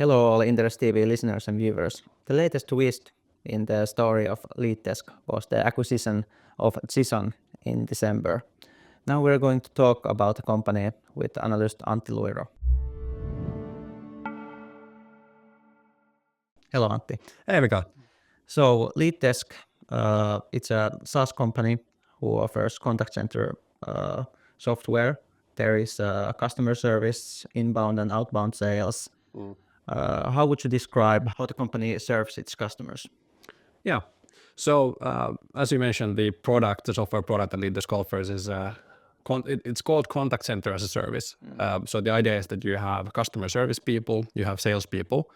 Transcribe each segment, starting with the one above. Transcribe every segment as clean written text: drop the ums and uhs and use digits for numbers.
Hello all Inderes TV listeners and viewers. The latest twist in the story of LeadDesk was the acquisition of Zisson in December. Now we're going to talk about the company with Analyst Antti Luiro. Hello Antti. Hey Mika. So LeadDesk, it's a SaaS company who offers contact center software. There is customer service, inbound and outbound sales. How would you describe how the company serves its customers? Yeah. So as you mentioned, the software product that LeadDesk offers is it's called contact center as a service. So the idea is that you have customer service people, you have sales people,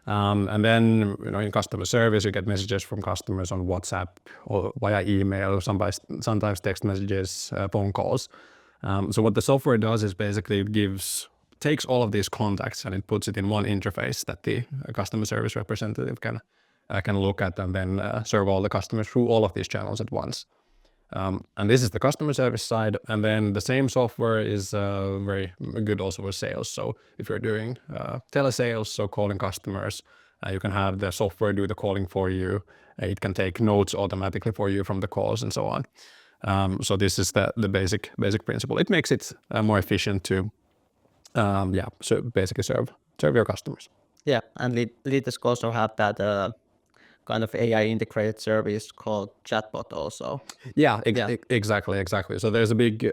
and then in customer service you get messages from customers on WhatsApp or via email, sometimes text messages, phone calls. So what the software does is basically takes all of these contacts and it puts it in one interface that the customer service representative can look at and then serve all the customers through all of these channels at once. And this is the customer service side, and then the same software is very good also for sales. So if you're doing telesales, so calling customers, you can have the software do the calling for you. It can take notes automatically for you from the calls and so on. So this is the basic principle. It makes it more efficient to so basically serve your customers. Yeah, and LeadDesk also have that kind of AI integrated service called chatbot also. Yeah, exactly. So there's a big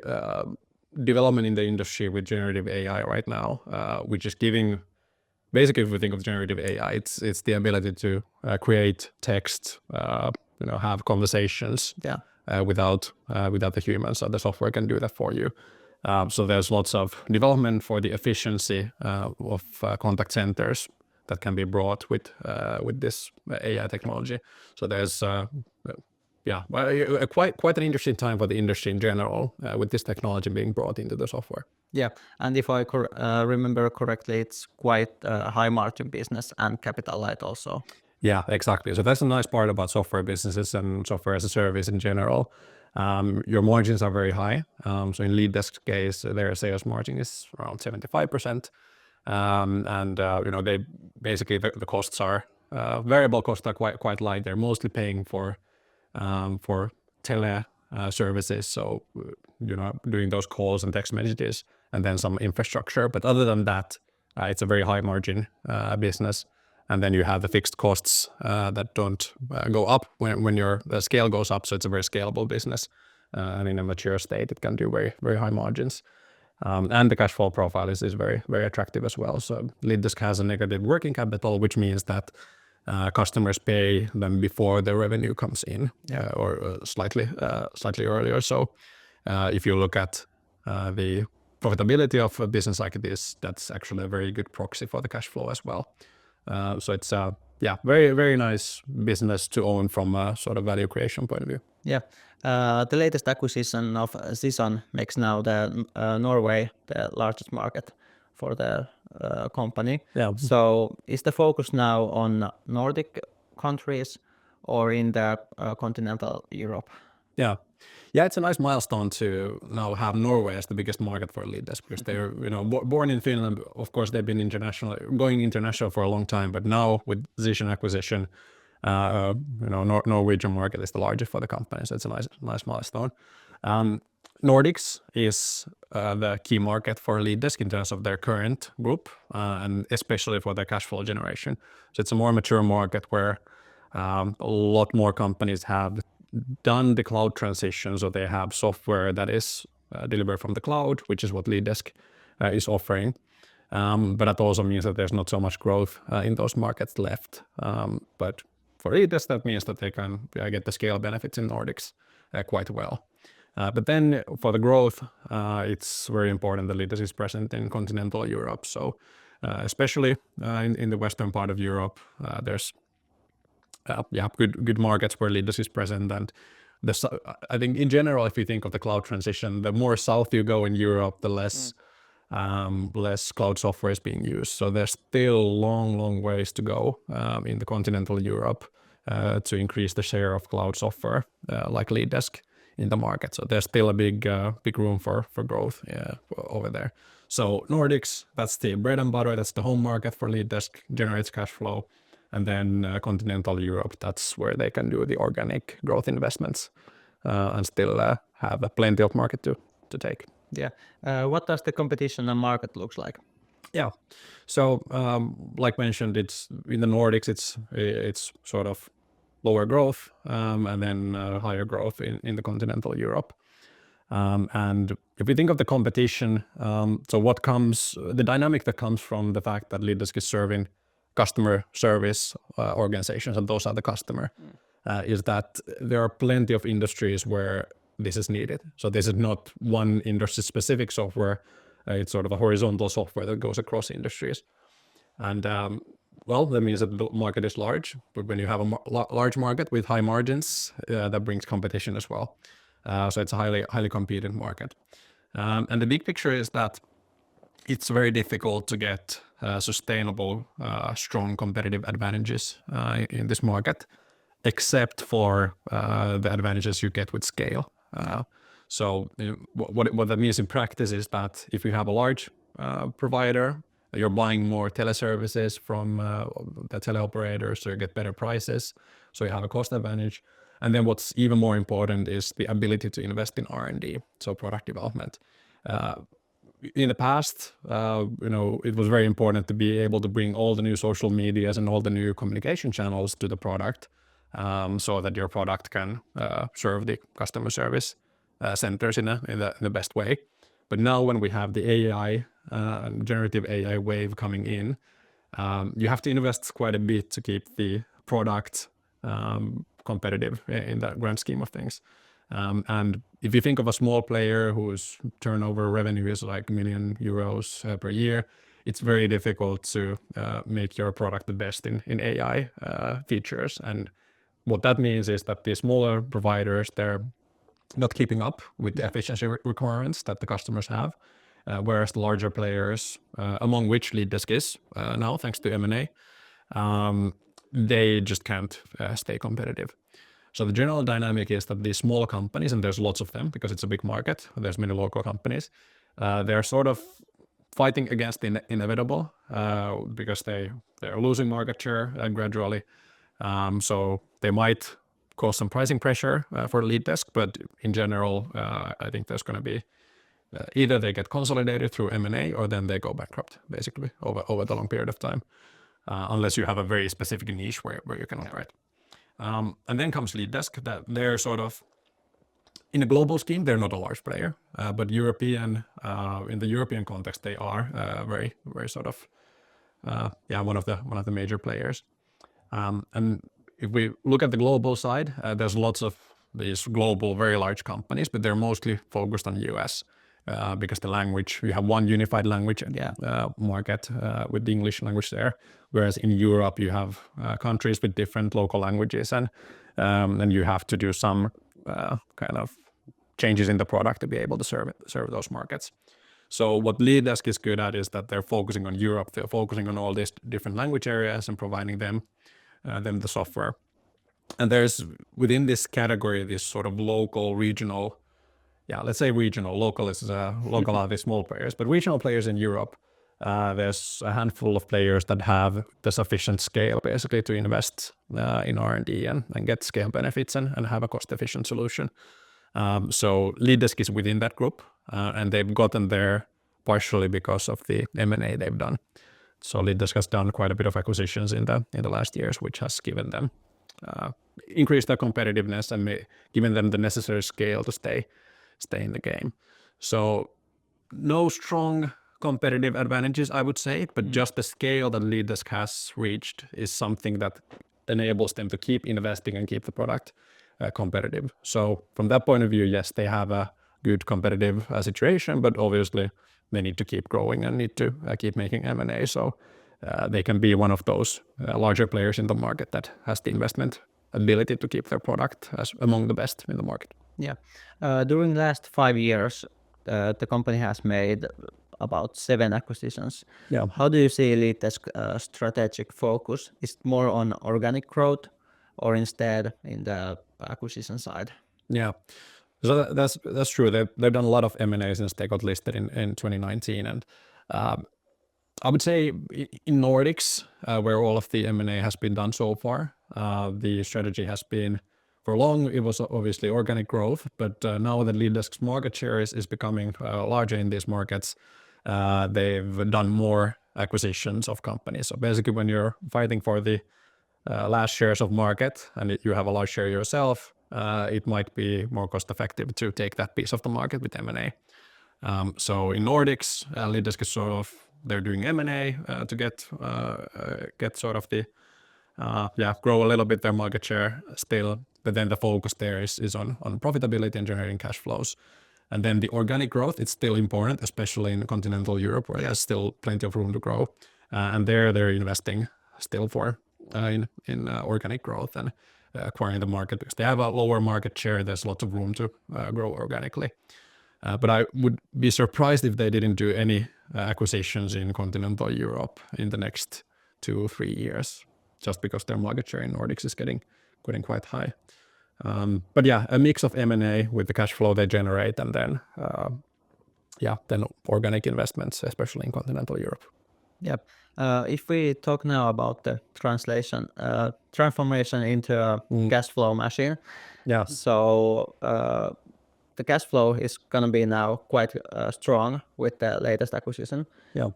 development in the industry with generative AI right now, which is giving, basically if we think of generative AI, it's the ability to create text, have conversations without the humans. So the software can do that for you. So there's lots of development for the efficiency of contact centers that can be brought with this AI technology. So there's quite an interesting time for the industry in general with this technology being brought into the software. Yeah, and if I remember correctly, it's quite a high margin business and capital light also. Yeah, exactly. So that's a nice part about software businesses and software as a service in general. Your margins are very high. So in LeadDesk's case, their sales margin is around 75%. They basically the costs are variable costs are quite light. They're mostly paying for tele services, so doing those calls and text messages, and then some infrastructure. But other than that, it's a very high margin business. And then you have the fixed costs that don't go up when the scale goes up. So it's a very scalable business, and in a mature state, it can do very very high margins. And the cash flow profile is very very attractive as well. So LeadDesk has a negative working capital, which means that customers pay them before the revenue comes in, or slightly earlier. So if you look at the profitability of a business like this, that's actually a very good proxy for the cash flow as well. So it's very very nice business to own from a sort of value creation point of view. Yeah, the latest acquisition of Zisson makes now Norway the largest market for the company. Yeah. So is the focus now on Nordic countries or in the Continental Europe? Yeah, it's a nice milestone to now have Norway as the biggest market for LeadDesk, because they're born in Finland. Of course, they've been going international for a long time, but now with Zisson acquisition, Norwegian market is the largest for the company, so it's a nice milestone. Nordics is the key market for LeadDesk in terms of their current group, and especially for their cash flow generation. So it's a more mature market where a lot more companies have done the cloud transition, so they have software that is delivered from the cloud, which is what LeadDesk is offering. But that also means that there's not so much growth in those markets left. But for LeadDesk, that means that they can get the scale benefits in Nordics quite well. But then for the growth, it's very important that LeadDesk is present in Continental Europe. So especially in the western part of Europe, there's good markets where LeadDesk is present. And I think in general, if you think of the cloud transition, the more south you go in Europe, the less cloud software is being used. So there's still long ways to go in the Continental Europe to increase the share of cloud software like LeadDesk in the market. So there's still a big room for growth over there. So Nordics, that's the bread and butter, that's the home market for LeadDesk, generates cash flow. And then Continental Europe, that's where they can do the organic growth investments and still have plenty of market to take. Yeah. What does the competition and market looks like? Yeah. So like mentioned, it's in the Nordics, it's sort of lower growth and then higher growth in the Continental Europe. And if we think of the competition, so the dynamic that comes from the fact that LeadDesk is serving customer service organizations, and those are the customer, is that there are plenty of industries where this is needed. So this is not one industry specific software. It's sort of a horizontal software that goes across industries. And well, that means that the market is large, but when you have a large market with high margins, that brings competition as well. So it's a highly competed market. And the big picture is that it's very difficult to get sustainable, strong competitive advantages in this market, except for the advantages you get with scale. So what that means in practice is that if you have a large provider, you're buying more teleservices from the teleoperators, so you get better prices, so you have a cost advantage. And then what's even more important is the ability to invest in R&D, so product development. In the past, it was very important to be able to bring all the new social medias and all the new communication channels to the product, so that your product can serve the customer service centers in the best way. But now when we have the AI, generative AI wave coming in, you have to invest quite a bit to keep the product competitive in the grand scheme of things. And if you think of a small player whose turnover revenue is like €1 million per year, it's very difficult to make your product the best in AI features. And what that means is that the smaller providers, they're not keeping up with the efficiency requirements that the customers have, whereas the larger players, among which LeadDesk is now, thanks to M&A, they just can't stay competitive. So the general dynamic is that these small companies, and there's lots of them because it's a big market, there's many local companies, they're sort of fighting against the inevitable because they're losing market share gradually. So they might cause some pricing pressure for LeadDesk, but in general, I think there's going to be either they get consolidated through M&A or then they go bankrupt, basically, over the long period of time, unless you have a very specific niche where you can operate. And then comes LeadDesk, that they're sort of, in a global scheme, they're not a large player, but in the European context, they are very, very sort of, one of the major players. And if we look at the global side, there's lots of these global, very large companies, but they're mostly focused on the US because the language, you have one unified language market with the English language there, whereas in Europe you have countries with different local languages, and you have to do some kind of changes in the product to be able to serve those markets. So what LeadDesk is good at is that they're focusing on Europe, they're focusing on all these different language areas and providing them the software. And there's within this category this sort of local, regional, let's say regional. Local are the small players, but regional players in Europe, there's a handful of players that have the sufficient scale basically to invest in R&D and get scale benefits and have a cost-efficient solution. So LeadDesk is within that group, and they've gotten there partially because of the M&A they've done. So LeadDesk has done quite a bit of acquisitions in the last years, which has given them increased their competitiveness and given them the necessary scale to stay in the game. So no strong competitive advantages, I would say, but just the scale that LeadDesk has reached is something that enables them to keep investing and keep the product competitive. So from that point of view, yes, they have a good competitive situation, but obviously they need to keep growing and need to keep making M&A. So they can be one of those larger players in the market that has the investment ability to keep their product as among the best in the market. Yeah. During the last 5 years, the company has made about 7 acquisitions. Yeah. How do you see LeadDesk strategic focus? Is it more on organic growth or instead in the acquisition side? Yeah. So that's true. They've done a lot of M&A since they got listed in 2019, and I would say in Nordics, where all of the M&A has been done so far, the strategy has been, for long, it was obviously organic growth, but now that LeadDesk's market share is becoming larger in these markets, they've done more acquisitions of companies. So basically, when you're fighting for the last shares of market and you have a large share yourself, it might be more cost effective to take that piece of the market with M&A. So in Nordics, LeadDesk is sort of, they're doing M&A to get sort of the grow a little bit their market share still, but then the focus there is on profitability and generating cash flows. And then the organic growth, it's still important, especially in Continental Europe, where there's still plenty of room to grow. And they're investing still in organic growth and acquiring the market, because they have a lower market share. There's lots of room to grow organically. But I would be surprised if they didn't do any acquisitions in Continental Europe in the next 2-3 years, just because their market share in Nordics is getting quite high. But yeah, a mix of M&A with the cash flow they generate, and then then organic investments, especially in Continental Europe. Yep. If we talk now about the transformation into a cash flow machine, Yeah. so the cash flow is going to be now quite strong with the latest acquisition. Yeah.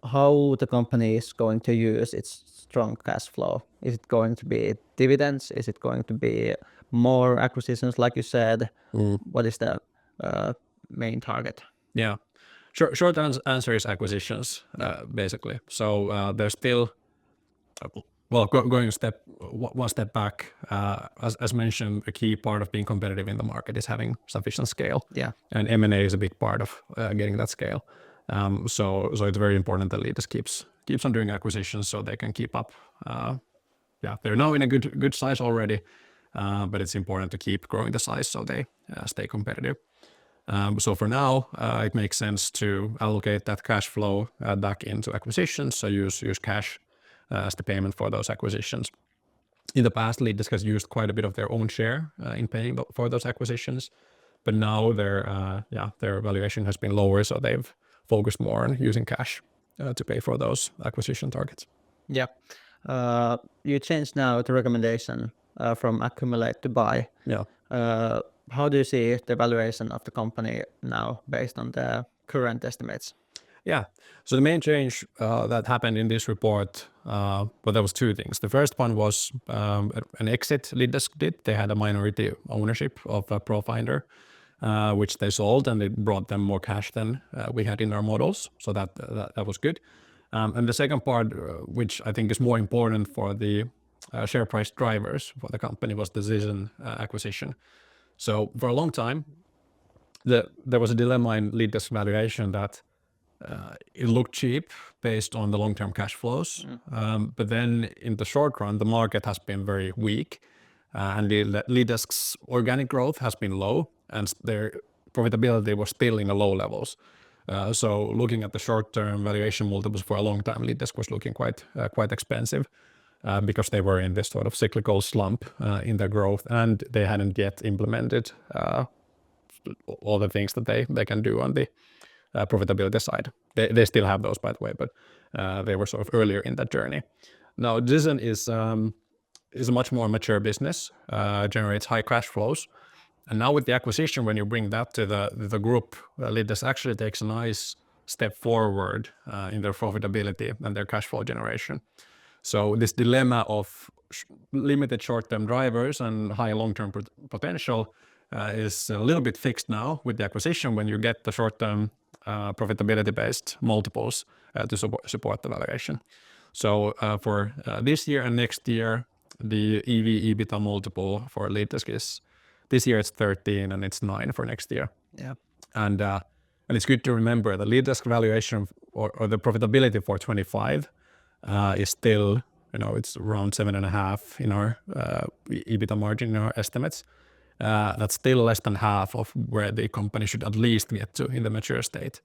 How the company is going to use its strong cash flow? Is it going to be dividends? Is it going to be more acquisitions, like you said? What is the main target? Yeah. Short answer is acquisitions, basically. So there's still, going one step back, as mentioned, a key part of being competitive in the market is having sufficient scale. Yeah. And M&A is a big part of getting that scale. So it's very important that LeadDesk keeps on doing acquisitions so they can keep up. They're now in a good size already, but it's important to keep growing the size so they stay competitive. So for now, it makes sense to allocate that cash flow back into acquisitions. So use cash as the payment for those acquisitions. In the past, LeadDesk has used quite a bit of their own share in paying for those acquisitions, but now their valuation has been lower, so they've focused more on using cash to pay for those acquisition targets. Yeah. You changed now the recommendation from accumulate to buy. Yeah. How do you see the valuation of the company now based on the current estimates? Yeah. So the main change that happened in this report, there was two things. The first one was an exit LeadDesk did. They had a minority ownership of ProFinder, which they sold, and it brought them more cash than we had in our models. So that was good. And the second part, which I think is more important for the share price drivers for the company, was the Zisson acquisition. So for a long time, there was a dilemma in LeadDesk valuation that it looked cheap based on the long-term cash flows. But then in the short run, the market has been very weak, and LeadDesk's organic growth has been low, and their profitability was still in the low levels. So looking at the short-term valuation multiples for a long time, LeadDesk was looking quite expensive because they were in this sort of cyclical slump in their growth, and they hadn't yet implemented all the things that they can do on the profitability side. They still have those, by the way, but they were sort of earlier in that journey. Now, Zisson is a much more mature business, generates high cash flows. And now with the acquisition, when you bring that to the group, LeadDesk actually takes a nice step forward in their profitability and their cash flow generation. So this dilemma of limited short-term drivers and high long-term potential is a little bit fixed now with the acquisition, when you get the short-term profitability-based multiples to support the valuation. So for this year and next year, the EV/EBITDA multiple for LeadDesk is, this year it's 13 and it's 9 for next year. Yeah. And it's good to remember the LeadDesk valuation or the profitability for 25 is still, it's around 7.5 in our EBITDA margin in our estimates. That's still less than half of where the company should at least get to in the mature state.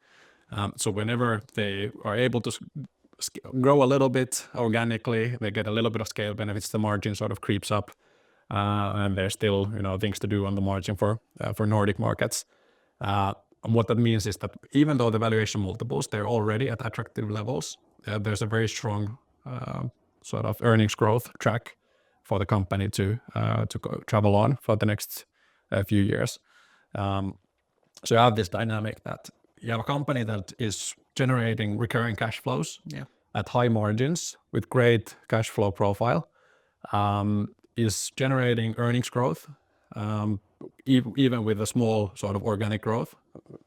So whenever they are able to grow a little bit organically, they get a little bit of scale benefits, the margin sort of creeps up. and there's still things to do on the margin for Nordic markets. What that means is that even though the valuation multiples, they're already at attractive levels, there's a very strong sort of earnings growth track for the company to travel on for the next few years. So you have this dynamic that you have a company that is generating recurring cash flows at high margins with great cash flow profile, is generating earnings growth, even with a small sort of organic growth.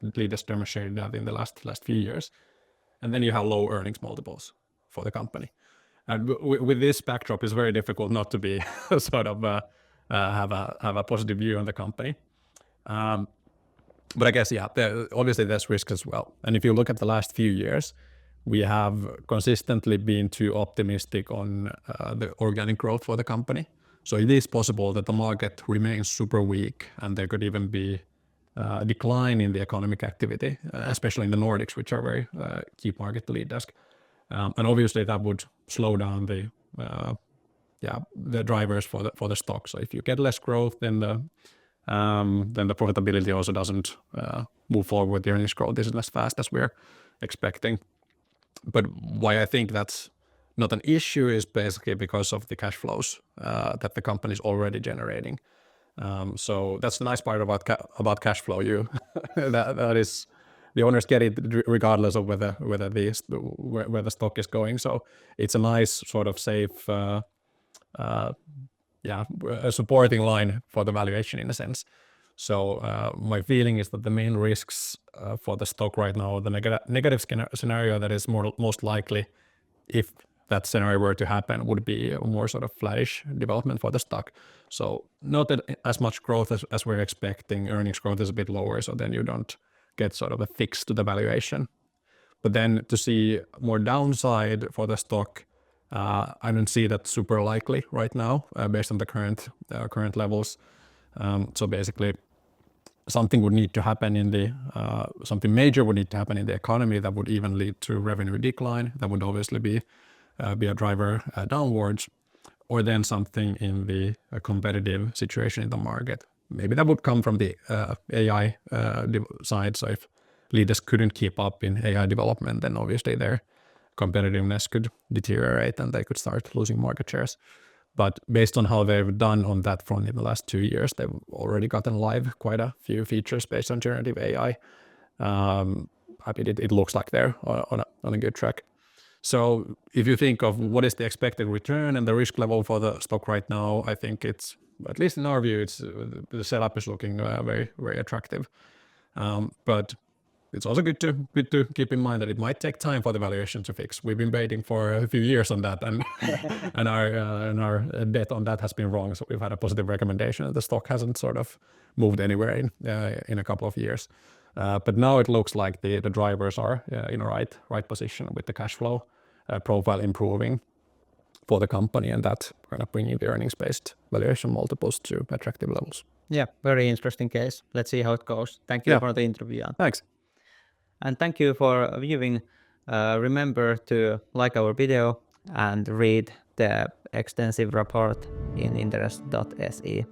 LeadDesk demonstrated that in the last few years. And then you have low earnings multiples for the company. And with this backdrop, it's very difficult not to be sort of have a positive view on the company. But I guess, obviously there's risk as well. And if you look at the last few years, we have consistently been too optimistic on the organic growth for the company. So it is possible that the market remains super weak and there could even be a decline in the economic activity, especially in the Nordics, which are very key market to LeadDesk. And obviously that would slow down the drivers for the stock. So if you get less growth, then the profitability also doesn't move forward. The earnings growth isn't as fast as we're expecting. But why I think that's not an issue is basically because of the cash flows that the company is already generating. So that's the nice part about cash flow. That is, the owners get it regardless of where the stock is going. So it's a nice sort of safe, a supporting line for the valuation in a sense. So my feeling is that the main risks for the stock right now, the negative scenario that is most likely, if that scenario were to happen, would be a more sort of flattish development for the stock. So not as much growth as we're expecting. Earnings growth is a bit lower, so then you don't get sort of a fix to the valuation. But then to see more downside for the stock, I don't see that super likely right now based on the current levels. So basically, something would need to happen something major would need to happen in the economy that would even lead to revenue decline. That would obviously be a driver downwards, or then something in the competitive situation in the market. Maybe that would come from the AI side. So if LeadDesk couldn't keep up in AI development, then obviously their competitiveness could deteriorate and they could start losing market shares. But based on how they've done on that front in the last 2 years, they've already gotten live quite a few features based on generative AI. I mean, it looks like they're on a good track. So if you think of what is the expected return and the risk level for the stock right now, I think it's, at least in our view, the setup is looking very, very attractive. But it's also good to keep in mind that it might take time for the valuation to fix. We've been waiting for a few years on that, and our bet on that has been wrong. So we've had a positive recommendation, and the stock hasn't sort of moved anywhere in a couple of years. But now it looks like the drivers are in a right position with the cash flow profile improving for the company, and that kind of bringing the earnings-based valuation multiples to attractive levels. Yeah, very interesting case. Let's see how it goes. Thank you for the interview. Thanks. And thank you for viewing. Remember to like our video and read the extensive report in Inderes.se.